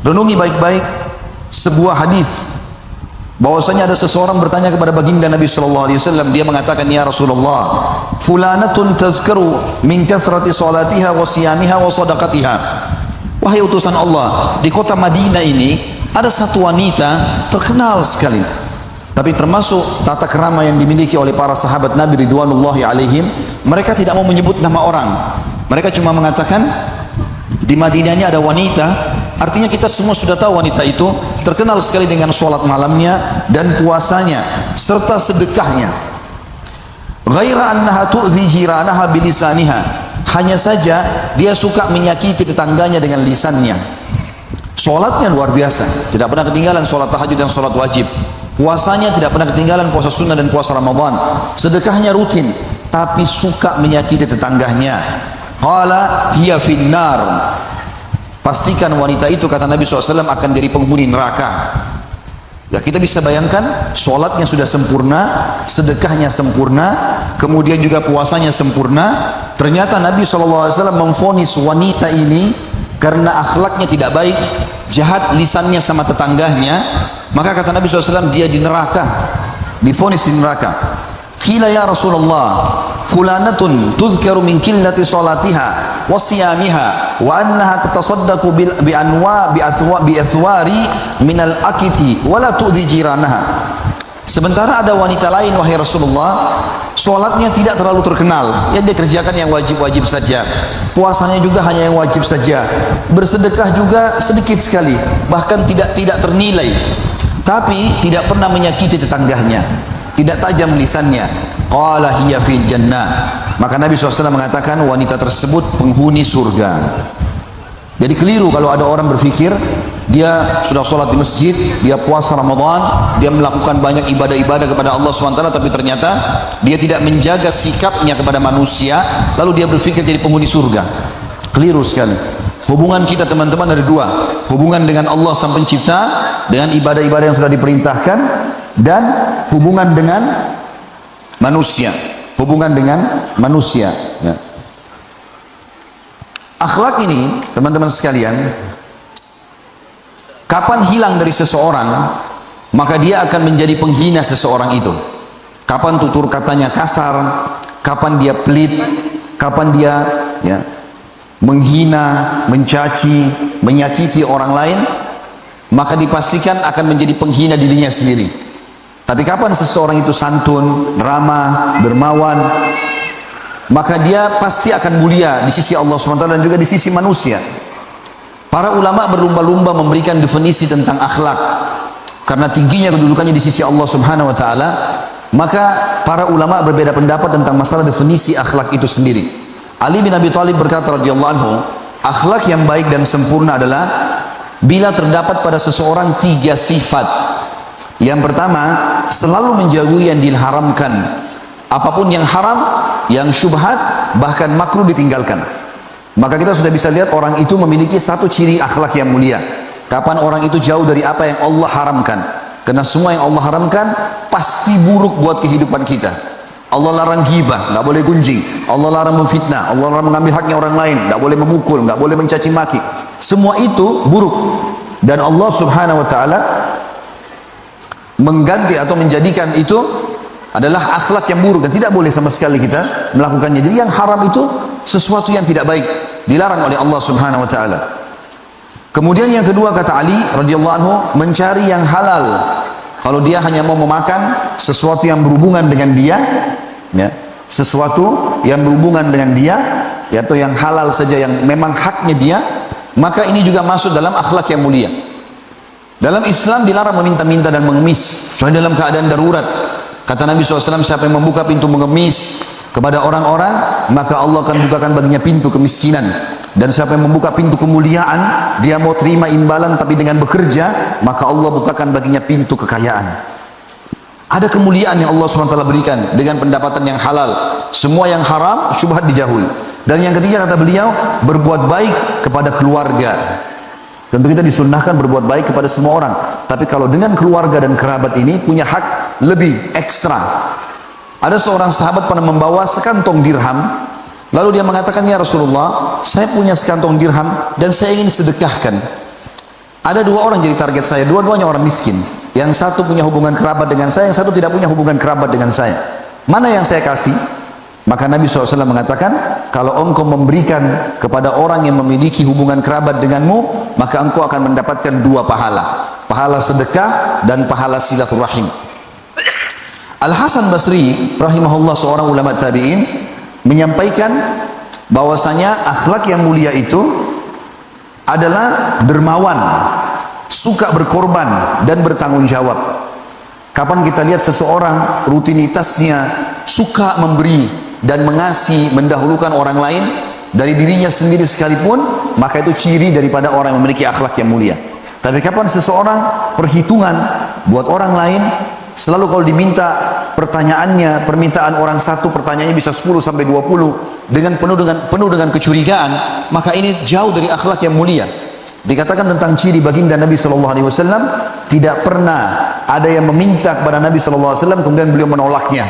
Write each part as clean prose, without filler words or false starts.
Renungi baik-baik sebuah hadis bahwasanya ada seseorang bertanya kepada baginda Nabi sallallahu alaihi wasallam. Dia mengatakan, ya Rasulullah, fulanatun tadhkuru min kathrati salatiha wa siyamiha wa sadaqatiha. Wahai utusan Allah, di kota Madinah ini ada satu wanita terkenal sekali, tapi termasuk tata kerama yang dimiliki oleh para sahabat Nabi ridwanullahi alaihim, mereka tidak mau menyebut nama orang. Mereka cuma mengatakan di Madinah ini ada wanita. Artinya kita semua sudah tahu wanita itu terkenal sekali dengan sholat malamnya dan puasanya serta sedekahnya. Ghaira annaha tu'dhi jiranaha bilisaniha. Hanya saja dia suka menyakiti tetangganya dengan lisannya. Sholatnya luar biasa, tidak pernah ketinggalan sholat tahajud dan sholat wajib. Puasanya tidak pernah ketinggalan puasa sunnah dan puasa Ramadan. Sedekahnya rutin, tapi suka menyakiti tetangganya. Qala hiya finnar. Pastikan wanita itu, kata Nabi SAW, akan jadi penghuni neraka. Ya, kita bisa bayangkan, sholatnya sudah sempurna, sedekahnya sempurna, kemudian juga puasanya sempurna. Ternyata Nabi SAW memvonis wanita ini karena akhlaknya tidak baik, jahat lisannya sama tetangganya, maka kata Nabi SAW dia di neraka, divonis di neraka. Qila ya Rasulullah, fulanatun tudhkaru min qillati salatiha wa siyamiha wa annaha tatasaddaqu bi athwari min al-akiti wa la tu'dhi jiranaha. Sementara ada wanita lain, wahai Rasulullah, sholatnya tidak terlalu terkenal, yang dia kerjakan yang wajib-wajib saja, puasanya juga hanya yang wajib saja, bersedekah juga sedikit sekali, bahkan tidak ternilai, tapi tidak pernah menyakiti tetangganya, tidak tajam lisannya. Qala hiya fil jannah. Maka Nabi SAW mengatakan wanita tersebut penghuni surga. Jadi keliru kalau ada orang berpikir dia sudah sholat di masjid, dia puasa Ramadan, dia melakukan banyak ibadah-ibadah kepada Allah SWT, tapi ternyata dia tidak menjaga sikapnya kepada manusia, lalu dia berpikir jadi penghuni surga. Keliru sekali. Hubungan kita teman-teman ada dua, hubungan dengan Allah Sang Pencipta, dengan ibadah-ibadah yang sudah diperintahkan, dan hubungan dengan manusia, hubungan dengan manusia, ya. Akhlak ini teman-teman sekalian, kapan hilang dari seseorang, maka dia akan menjadi penghina seseorang itu. Kapan tutur katanya kasar, kapan dia pelit, kapan dia, ya, menghina, mencaci, menyakiti orang lain, maka dipastikan akan menjadi penghina dirinya sendiri. Tapi kapan seseorang itu santun, ramah, dermawan, maka dia pasti akan mulia di sisi Allah SWT dan juga di sisi manusia. Para ulama berlumba-lumba memberikan definisi tentang akhlak karena tingginya kedudukannya di sisi Allah Subhanahu wa taala. Maka para ulama berbeda pendapat tentang masalah definisi akhlak itu sendiri. Ali bin Abi Thalib berkata radhiyallahu anhu, akhlak yang baik dan sempurna adalah bila terdapat pada seseorang tiga sifat. Yang pertama, selalu menjauhi yang diharamkan, apapun yang haram, yang syubhat, bahkan makruh ditinggalkan. Maka kita sudah bisa lihat orang itu memiliki satu ciri akhlak yang mulia. Kapan orang itu jauh dari apa yang Allah haramkan, karena semua yang Allah haramkan pasti buruk buat kehidupan kita. Allah larang ghibah, nggak boleh gunjing. Allah larang memfitnah, Allah larang mengambil haknya orang lain, nggak boleh memukul, nggak boleh mencaci maki. Semua itu buruk, dan Allah Subhanahu wa taala mengganti atau menjadikan itu adalah akhlak yang buruk dan tidak boleh sama sekali kita melakukannya. Jadi yang haram itu sesuatu yang tidak baik, dilarang oleh Allah Subhanahu wa taala. Kemudian yang kedua, kata Ali radhiyallahu anhu, mencari yang halal. Kalau dia hanya mau memakan sesuatu yang berhubungan dengan dia, ya, sesuatu yang berhubungan dengan dia, yaitu yang halal saja, yang memang haknya dia, maka ini juga masuk dalam akhlak yang mulia. Dalam Islam dilarang meminta-minta dan mengemis, kecuali dalam keadaan darurat. Kata Nabi SAW, siapa yang membuka pintu mengemis kepada orang-orang, maka Allah akan bukakan baginya pintu kemiskinan. Dan siapa yang membuka pintu kemuliaan, dia mau terima imbalan tapi dengan bekerja, maka Allah bukakan baginya pintu kekayaan. Ada kemuliaan yang Allah SWT berikan dengan pendapatan yang halal. Semua yang haram, syubhat dijauhi. Dan yang ketiga, kata beliau, berbuat baik kepada keluarga. Tentu kita disunnahkan berbuat baik kepada semua orang, tapi kalau dengan keluarga dan kerabat ini punya hak lebih ekstra. Ada seorang sahabat pernah membawa sekantong dirham, lalu dia mengatakan, ya Rasulullah, saya punya sekantong dirham dan saya ingin sedekahkan. Ada dua orang jadi target saya, dua-duanya orang miskin. Yang satu punya hubungan kerabat dengan saya, yang satu tidak punya hubungan kerabat dengan saya. Mana yang saya kasih? Maka Nabi SAW mengatakan, kalau engkau memberikan kepada orang yang memiliki hubungan kerabat denganmu, maka engkau akan mendapatkan dua pahala. Pahala sedekah dan pahala silaturahim. Al-Hasan Basri rahimahullah, seorang ulama tabi'in, menyampaikan bahwasanya akhlak yang mulia itu adalah dermawan, suka berkorban dan bertanggung jawab. Kapan kita lihat seseorang rutinitasnya suka memberi dan mengasihi, mendahulukan orang lain dari dirinya sendiri sekalipun, maka itu ciri daripada orang yang memiliki akhlak yang mulia. Tapi kapan seseorang perhitungan buat orang lain, selalu kalau diminta pertanyaannya, permintaan orang satu, pertanyaannya bisa 10 sampai 20 dengan penuh dengan kecurigaan, maka ini jauh dari akhlak yang mulia. Dikatakan tentang ciri baginda Nabi SAW, tidak pernah ada yang meminta kepada Nabi SAW kemudian beliau menolaknya.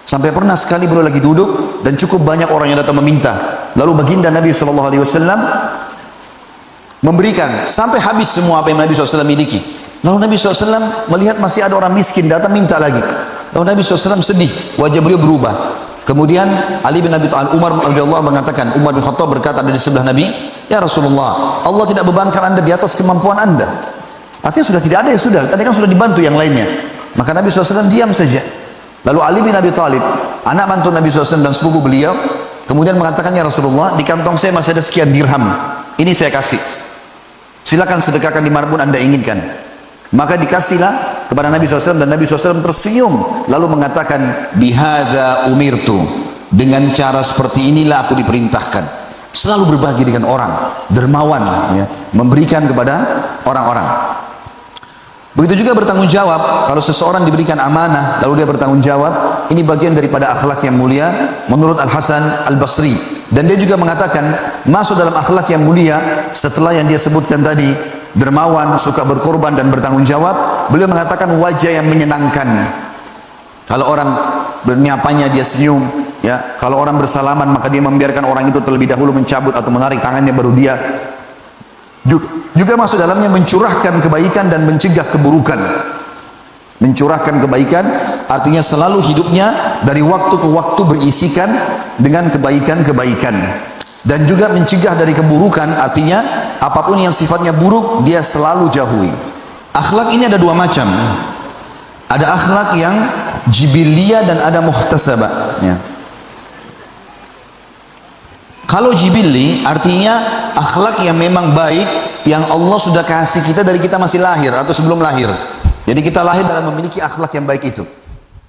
Sampai pernah sekali beliau lagi duduk dan cukup banyak orang yang datang meminta, lalu baginda Nabi SAW memberikan sampai habis semua apa yang Nabi SAW miliki. Lalu Nabi SAW melihat masih ada orang miskin datang minta lagi. Lalu Nabi SAW sedih, wajah beliau berubah. Kemudian Ali bin Abi Thalib, Umar radhiyallahu mengatakan, Umar bin Khattab berkata dari sebelah Nabi, ya Rasulullah, Allah tidak bebankan anda di atas kemampuan anda. Artinya sudah tidak ada, ya sudah. Tadi kan sudah dibantu yang lainnya. Maka Nabi SAW diam saja. Lalu Ali bin Abi Thalib, anak mantu Nabi SAW dan sepupu beliau, kemudian mengatakan, ya Rasulullah, di kantong saya masih ada sekian dirham. Ini saya kasih. Silakan sedekahkan dimanapun anda inginkan. Maka dikasihlah kepada Nabi SAW dan Nabi SAW tersenyum lalu mengatakan, bihadza umirtu, dengan cara seperti inilah aku diperintahkan. Selalu berbagi dengan orang, dermawan, ya, memberikan kepada orang-orang. Begitu juga bertanggung jawab. Kalau seseorang diberikan amanah lalu dia bertanggung jawab, ini bagian daripada akhlak yang mulia menurut Al-Hasan Al-Basri. Dan dia juga mengatakan masuk dalam akhlak yang mulia setelah yang dia sebutkan tadi, dermawan, suka berkorban dan bertanggung jawab. Beliau mengatakan wajah yang menyenangkan. Kalau orang menyapanya dia senyum, ya. Kalau orang bersalaman maka dia membiarkan orang itu terlebih dahulu mencabut atau menarik tangannya baru dia. Juga masuk dalamnya mencurahkan kebaikan dan mencegah keburukan. Mencurahkan kebaikan artinya selalu hidupnya dari waktu ke waktu berisikan dengan kebaikan-kebaikan. Dan juga mencegah dari keburukan, artinya apapun yang sifatnya buruk dia selalu jauhi. Akhlak ini ada dua macam. Ada akhlak yang jibiliyah dan ada muhtasabah, ya. Kalau jibilli artinya akhlak yang memang baik yang Allah sudah kasih kita dari kita masih lahir atau sebelum lahir. Jadi kita lahir dalam memiliki akhlak yang baik itu.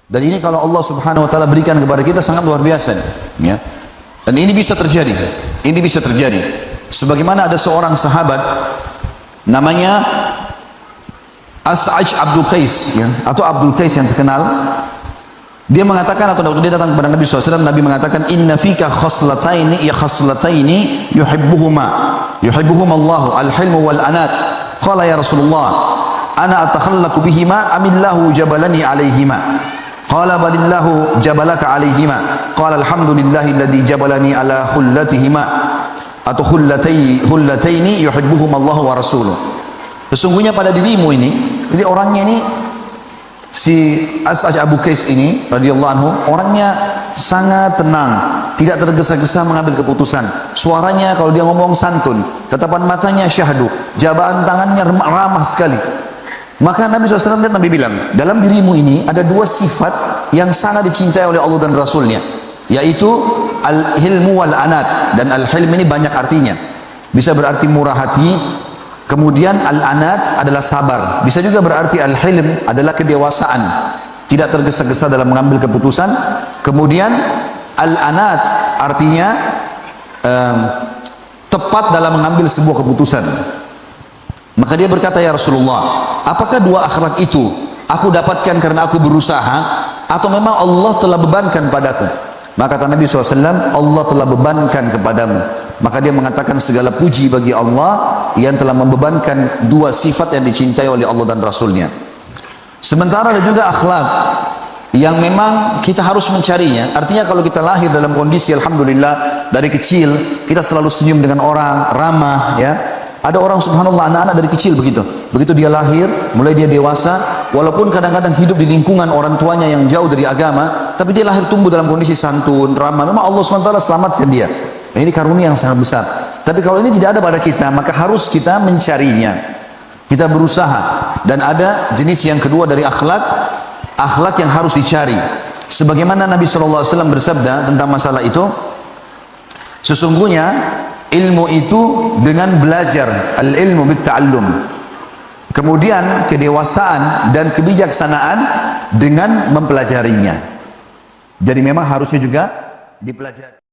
Dan ini kalau Allah Subhanahu wa taala berikan kepada kita sangat luar biasa, ya. Dan ini bisa terjadi. Ini bisa terjadi. Sebagaimana ada seorang sahabat namanya As'aj Abdul Qais, ya, atau Abdul Qais yang terkenal. Dia mengatakan, atau waktu dia datang kepada Nabi SAW, Nabi mengatakan, inna fika khaslataini yuhibbuhuma Allahu al-hilmu wal anat. Qala ya Rasulullah, ana atakhallaqu bihima amillahu jabalani alaihima. Qala balillahu jabalaka alaihima. Qala alhamdulillahi alladhi jabalani ala khullatihima atau khullataini yuhibbuhuma Allahu wa rasuluh. Sesungguhnya pada dirimu ini, jadi orangnya ini si As'aj Abu Qais ini radhiyallahu anhu, orangnya sangat tenang, tidak tergesa-gesa mengambil keputusan. Suaranya kalau dia ngomong santun, tatapan matanya syahdu, jabahan tangannya ramah sekali. Maka Nabi SAW dan Nabi bilang, dalam dirimu ini ada dua sifat yang sangat dicintai oleh Allah dan Rasulnya, yaitu al-hilmu wal anat. Dan al-hilm ini banyak artinya, bisa berarti murah hati. Kemudian al-anat adalah sabar. Bisa juga berarti al-hilm adalah kedewasaan, tidak tergesa-gesa dalam mengambil keputusan. Kemudian al-anat artinya tepat dalam mengambil sebuah keputusan. Maka dia berkata, ya Rasulullah, apakah dua akhlak itu aku dapatkan karena aku berusaha atau memang Allah telah bebankan padaku? Maka kata Nabi SAW, Allah telah bebankan kepadamu. Maka dia mengatakan segala puji bagi Allah yang telah membebankan dua sifat yang dicintai oleh Allah dan Rasulnya. Sementara ada juga akhlak yang memang kita harus mencarinya. Artinya kalau kita lahir dalam kondisi alhamdulillah dari kecil kita selalu senyum dengan orang, ramah, ya, Ada orang subhanallah anak-anak dari kecil begitu. Begitu dia lahir, mulai dia dewasa, walaupun kadang-kadang hidup di lingkungan orang tuanya yang jauh dari agama, tapi dia lahir tumbuh dalam kondisi santun, ramah. Memang Allah SWT selamatkan dia. Nah, ini karunia yang sangat besar. Tapi kalau ini tidak ada pada kita, maka harus kita mencarinya. Kita berusaha. Dan ada jenis yang kedua dari akhlak, akhlak yang harus dicari. Sebagaimana Nabi SAW bersabda tentang masalah itu, sesungguhnya ilmu itu dengan belajar, al-ilmu bit-ta'allum. Kemudian kedewasaan dan kebijaksanaan dengan mempelajarinya. Jadi memang harusnya juga dipelajari.